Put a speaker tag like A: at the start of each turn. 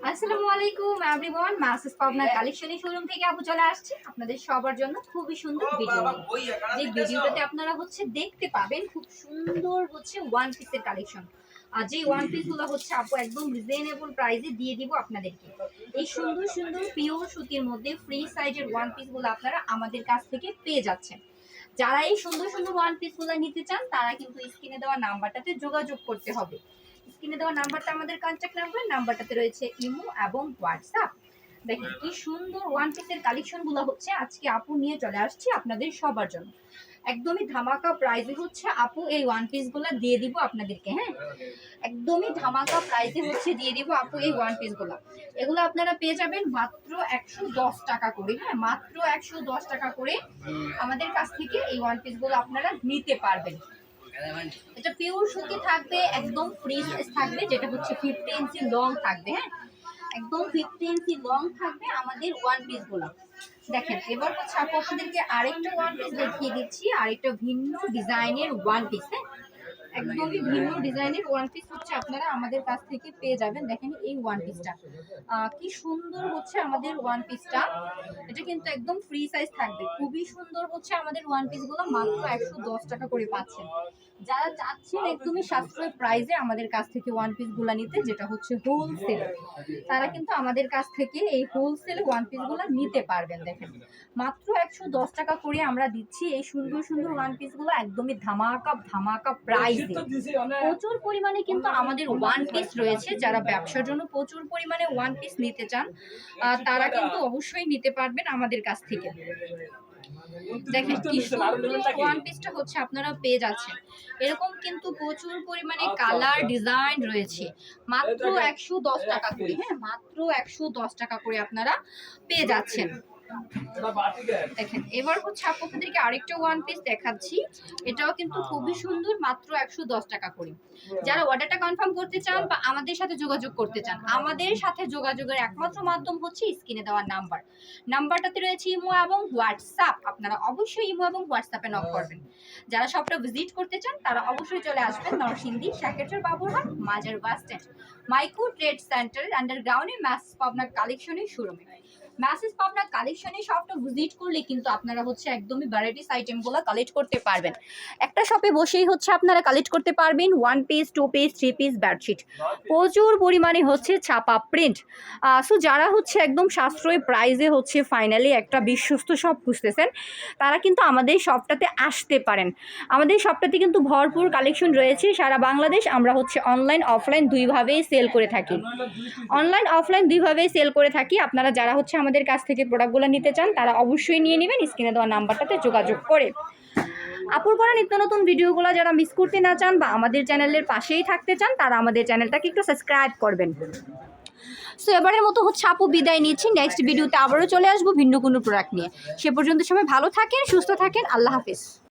A: আসসালামু আলাইকুম এভরিওয়ান, মাসেস পাবনা কালেকশনের শোরুম থেকে আপু চলে আসছে আপনাদের সবার জন্য খুবই সুন্দর ভিডিও নিয়ে। যে ভিডিওটাতে আপনারা দেখতে পাবেন খুব সুন্দর ওয়ান পিসের কালেকশন। আর যে ওয়ান পিসগুলো আপু একদম রিজনেবল প্রাইসে দিয়ে দিব আপনাদেরকে। এই সুন্দর সুন্দর পিওর সুতির মধ্যে ফ্রি সাইজের ওয়ান পিসগুলো আপনারা আমাদের কাছ থেকে পেয়ে যাচ্ছেন। যারা এই সুন্দর সুন্দর ওয়ান পিসগুলো নিতে চান তারা কিন্তু স্ক্রিনে দেওয়া নাম্বারটাতে যোগাযোগ করতে হবে। স্ক্রিনে দেওয়া নাম্বারটা আমাদের কন্ট্যাক্ট নাম্বারটাতে রয়েছে ইমো এবং হোয়াটসঅ্যাপ। দেখেন কি সুন্দর ওয়ান পিসের কালেকশনগুলো আজকে আপু নিয়ে চলে আসছি আপনাদের সবার জন্য। একদমই ধামাকা প্রাইসে আপু এই ওয়ান পিসগুলো দিয়ে দিব আপনাদেরকে। হ্যাঁ, একদমই ধামাকা প্রাইসে দিয়ে দিব আপু এই ওয়ান পিসগুলো। এগুলো আপনারা পেয়ে যাবেন মাত্র 110 টাকা করে। হ্যাঁ, মাত্র 110 টাকা করে আমাদের কাছ থেকে এই ওয়ান পিসগুলো আপনারা নিতে পারবেন। এটা পিওর সুতি থাকবে, একদম ফ্রি সাইজ থাকবে, যেটা 50 ইঞ্চি লং থাকবে। হ্যাঁ, একদম 50 ইঞ্চি লং থাকবে আমাদের ওয়ান পিস গুলো। দেখেন এবার আপু আপনাদেরকে আরেকটা ওয়ান পিস দেখিয়ে দিচ্ছি, আরেকটা ভিন্ন ডিজাইনের ওয়ান পিস। হ্যাঁ, একদমই ভিন্ন ডিজাইনের ওয়ান পিস আপনারা আমাদের কাছ থেকে পেয়ে যাবেন। দেখেন এই ওয়ান পিসটা কি সুন্দর আমাদের ওয়ান পিসটা। এটা কিন্তু একদম ফ্রি সাইজ থাকবে, খুবই সুন্দর আমাদের ওয়ান পিসগুলো মাত্র 110 টাকা করে পাচ্ছেন। যারা চাচ্ছেন একদমই সাশ্রয় প্রাইসে আমাদের কাছ থেকে ওয়ান পিসগুলো নিতে, যেটা হোলসেল, তারা কিন্তু আমাদের কাছ থেকে এই হোলসেল ওয়ান পিসগুলো নিতে পারবেন। দেখেন মাত্র 110 টাকা করে আমরা দিচ্ছি এই সুন্দর সুন্দর ওয়ান পিসগুলো, একদমই ধামাকা প্রাইসে। প্রচুর পরিমাণে কিন্তু আমাদের ওয়ান পিস রয়েছে। যারা ব্যবসার জন্য প্রচুর পরিমাণে ওয়ান পিস নিতে চান তারা কিন্তু অবশ্যই নিতে পারবেন আমাদের কাছ থেকে। দেখেন কি সুন্দর ওয়ান পিসটা আপনারা পেয়ে যাচ্ছেন। এরকম কিন্তু প্রচুর পরিমাণে কালার ডিজাইন রয়েছে, মাত্র 110 টাকা করে। হ্যাঁ, মাত্র 110 টাকা করে আপনারা পেয়ে যাচ্ছেন। দেখেন এবার আপনাদেরকে আরেকটা ওয়ান পিস দেখাচ্ছি, এটাও কিন্তু খুবই সুন্দর, মাত্র 110 টাকা করে। যারা অর্ডারটা কনফার্ম করতে চান বা আমাদের সাথে যোগাযোগ করতে চান, আমাদের সাথে যোগাযোগের একমাত্র মাধ্যম স্ক্রিনে দেওয়া নাম্বারটাতে রয়েছে ইমো এবং হোয়াটসঅ্যাপ। আপনারা অবশ্যই ইমো এবং হোয়াটসঅ্যাপে নক করবেন। যারা শপটা ভিজিট করতে চান তারা অবশ্যই চলে আসবেন নরসিংদী শাকেরচর বাবুরহাট মাজার বাস স্ট্যান্ড মাইকো ট্রেড সেন্টার আন্ডারগ্রাউন্ডে মাসেস পাবনা কালেকশনের শোরুমে। মাসেস পাবনা কালেকশনে শপটা ভিজিট করলে কিন্তু আপনারা একদমই ভ্যারাইটিস আইটেমগুলো কালেক্ট করতে পারবেন। একটা শপে বসেই আপনারা কালেক্ট করতে পারবেন one piece, two piece, three piece bedsheet, প্রচুর পরিমাণে ছাপা প্রিন্ট। সো যারা একদম সাশ্রয়ী প্রাইসে ফাইনালি একটা বিশ্বস্ত শপ খুঁজতেছেন তারা কিন্তু আমাদের শপটাতে আসতে পারেন। আমাদের শপটাতে কিন্তু ভরপুর কালেকশন রয়েছে। সারা বাংলাদেশ আমরা অনলাইন অফলাইন দুইভাবেই সেল করে থাকি। অনলাইন অফলাইন দুইভাবেই সেল করে থাকি। আপনারা যারা আমাদের কাছ থেকে প্রোডাক্টগুলো নিতে চান তারা অবশ্যই নিয়ে নেবেন স্ক্রিনে দেওয়া নাম্বারটাতে যোগাযোগ করে। আপুর করা নিত্য নতুন ভিডিওগুলো যারা মিস করতে না চান বা আমাদের চ্যানেলের পাশেই থাকতে চান তারা আমাদের চ্যানেলটাকে একটু সাবস্ক্রাইব করবেন। সো এবারের মতো আপু বিদায় নিচ্ছি। নেক্সট ভিডিওতে আবারও চলে আসবো ভিন্ন কোনো প্রোডাক্ট নিয়ে। সে পর্যন্ত সবাই ভালো থাকেন, সুস্থ থাকেন। আল্লাহ হাফিজ।